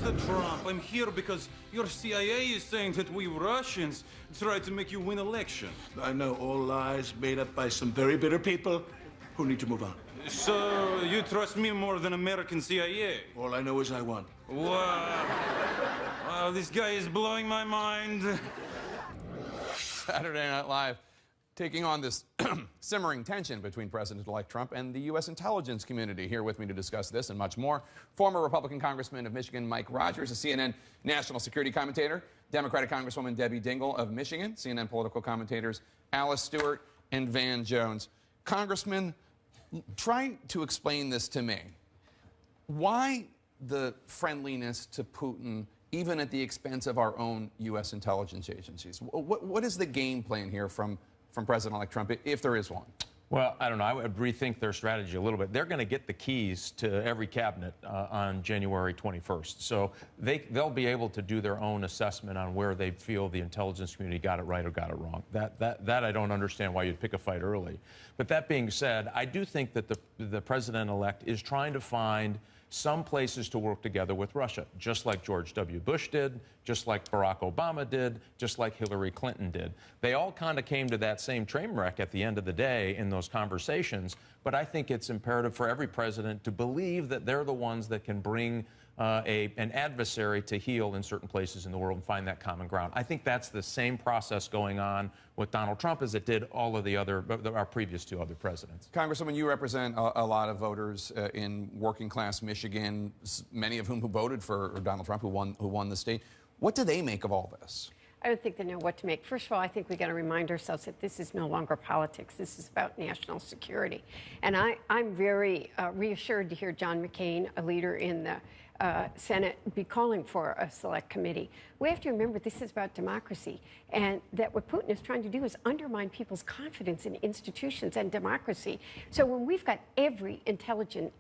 Mr. Trump, I'm here because your CIA is saying that we Russians tried to make you win election. I know, all lies made up by some very bitter people who need to move on. So you trust me more than American CIA? All I know is I won. Wow. Wow, this guy is blowing my mind. Saturday Night Live taking on this simmering tension between President-elect Trump and the U.S. intelligence community. Here with me to discuss this and much more, former Republican Congressman of Michigan Mike Rogers, a CNN national security commentator, Democratic Congresswoman Debbie Dingell of Michigan, CNN political commentators Alice Stewart and Van Jones. Congressman, try to explain this to me. Why the friendliness to Putin, even at the expense of our own U.S. intelligence agencies? What is the game plan here from President-elect Trump, if there is one? Well, I don't know. I would rethink their strategy a little bit. They're going to get the keys to every cabinet on January 21st. So they'll be able to do their own assessment on where they feel the intelligence community got it right or got it wrong. That I don't understand why you'd pick a fight early. But that being said, I do think that the president-elect is trying to find some places to work together with Russia, just like George W. Bush did, just like Barack Obama did, just like Hillary Clinton did. They all kind of came to that same train wreck at the end of the day in those conversations, but I think it's imperative for every president to believe that they're the ones that can bring an adversary to heel in certain places in the world and find that common ground. I think that's the same process going on with Donald Trump as it did all of our previous two other presidents. Congresswoman, you represent a lot of voters in working class Michigan, many of whom who voted for Donald Trump, who won the state. What do they make of all this? I don't think they know what to make. First of all, I think we got to remind ourselves that this is no longer politics. This is about national security. And I'm very reassured to hear John McCain, a leader in the Senate, be calling for a select committee. We have to remember this is about democracy, and that what Putin is trying to do is undermine people's confidence in institutions and democracy. So when we've got every intelligence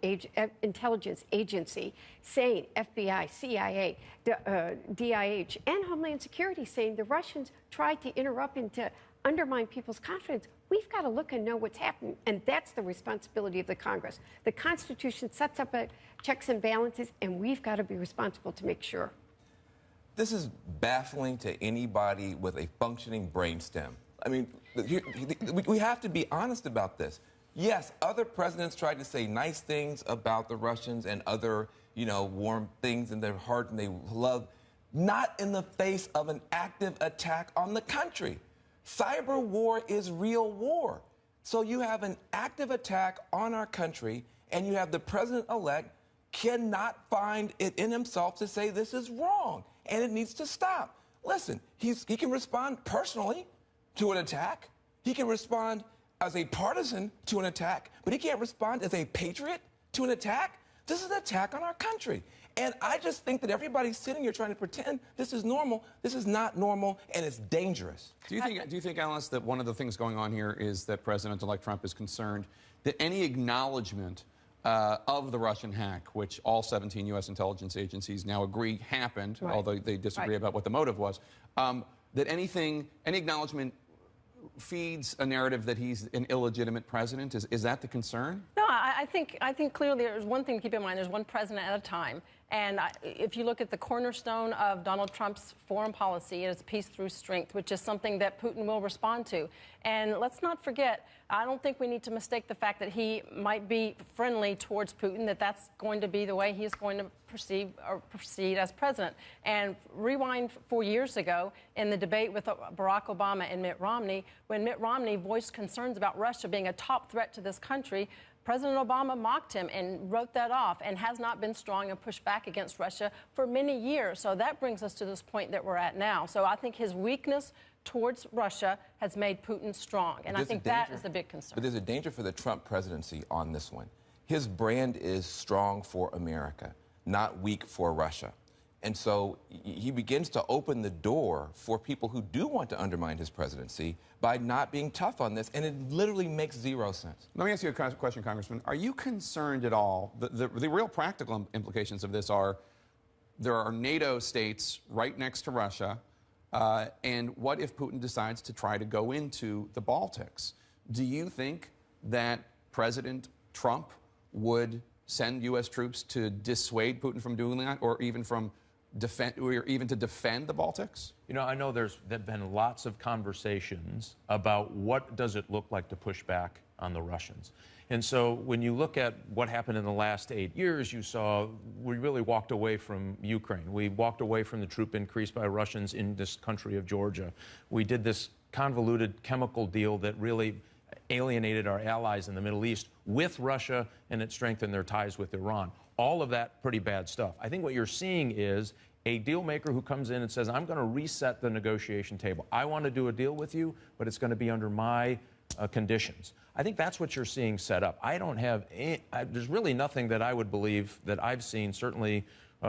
agency saying, FBI, CIA, DIH, and Homeland Security saying the Russians tried to interrupt and to undermine people's confidence, we've got to look and know what's happening, and that's the responsibility of the Congress. The Constitution sets up checks and balances, and we've got to be responsible to make sure. This is baffling to anybody with a functioning brainstem. I mean, we have to be honest about this. Yes, other presidents tried to say nice things about the Russians and other, warm things in their heart and they love, not in the face of an active attack on the country. Cyber war is real war. So you have an active attack on our country, and you have the president-elect cannot find it in himself to say this is wrong, and it needs to stop. Listen, he can respond personally to an attack. He can respond as a partisan to an attack, but he can't respond as a patriot to an attack. This is an attack on our country. And I just think that everybody's sitting here trying to pretend this is normal. This is not normal, and it's dangerous. Do you think, Alice, that one of the things going on here is that President-elect Trump is concerned that any acknowledgement of the Russian hack, which all 17 U.S. intelligence agencies now agree happened, right, although they disagree about what the motive was, that any acknowledgement feeds a narrative that he's an illegitimate president? Is that the concern? No, I think clearly there's one thing to keep in mind. There's one president at a time. And if you look at the cornerstone of Donald Trump's foreign policy, it is peace through strength, which is something that Putin will respond to. And let's not forget, I don't think we need to mistake the fact that he might be friendly towards Putin, that's going to be the way he's going to proceed as president. And rewind 4 years ago in the debate with Barack Obama and Mitt Romney, when Mitt Romney voiced concerns about Russia being a top threat to this country, President Obama mocked him and wrote that off and has not been strong and pushed back against Russia for many years. So that brings us to this point that we're at now. So I think his weakness towards Russia has made Putin strong. And I think that is the big concern. But there's a danger for the Trump presidency on this one. His brand is strong for America, not weak for Russia. And so he begins to open the door for people who do want to undermine his presidency by not being tough on this, and it literally makes zero sense. Let me ask you a question, Congressman. Are you concerned at all? The real practical implications of this are there are NATO states right next to Russia, and what if Putin decides to try to go into the Baltics? Do you think that President Trump would send U.S. troops to dissuade Putin from doing that, or even from defend, or even to defend the Baltics? You know, I know there've been lots of conversations about what does it look like to push back on the Russians. And so when you look at what happened in the last 8 years, you saw we really walked away from Ukraine. We walked away from the troop increase by Russians in this country of Georgia. We did this convoluted chemical deal that really alienated our allies in the Middle East with Russia, and it strengthened their ties with Iran. All of that pretty bad stuff. I think what you're seeing is a deal maker who comes in and says, I'm going to reset the negotiation table. I want to do a deal with you, but it's going to be under my conditions. I think that's what you're seeing set up. I don't have there's really nothing that I would believe that I've seen, certainly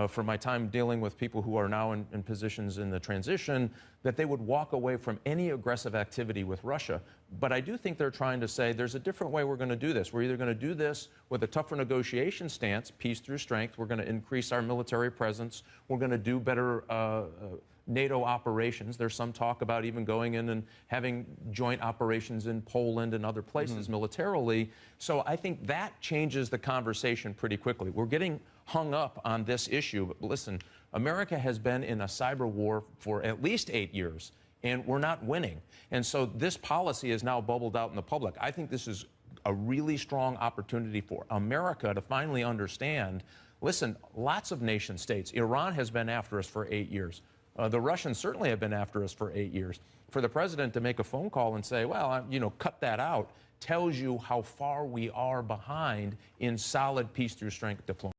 from my time dealing with people who are now in positions in the transition, that they would walk away from any aggressive activity with Russia. But I do think they're trying to say there's a different way we're going to do this. We're either going to do this with a tougher negotiation stance, peace through strength. We're going to increase our military presence. We're going to do better NATO operations. There's some talk about even going in and having joint operations in Poland and other places militarily. So I think that changes the conversation pretty quickly. We're getting hung up on this issue. But listen, America has been in a cyber war for at least 8 years, and we're not winning. And so this policy is now bubbled out in the public. I think this is a really strong opportunity for America to finally understand, listen, lots of nation states, Iran has been after us for 8 years. The Russians certainly have been after us for 8 years. For the president to make a phone call and say, well, cut that out, tells you how far we are behind in solid peace through strength diplomacy.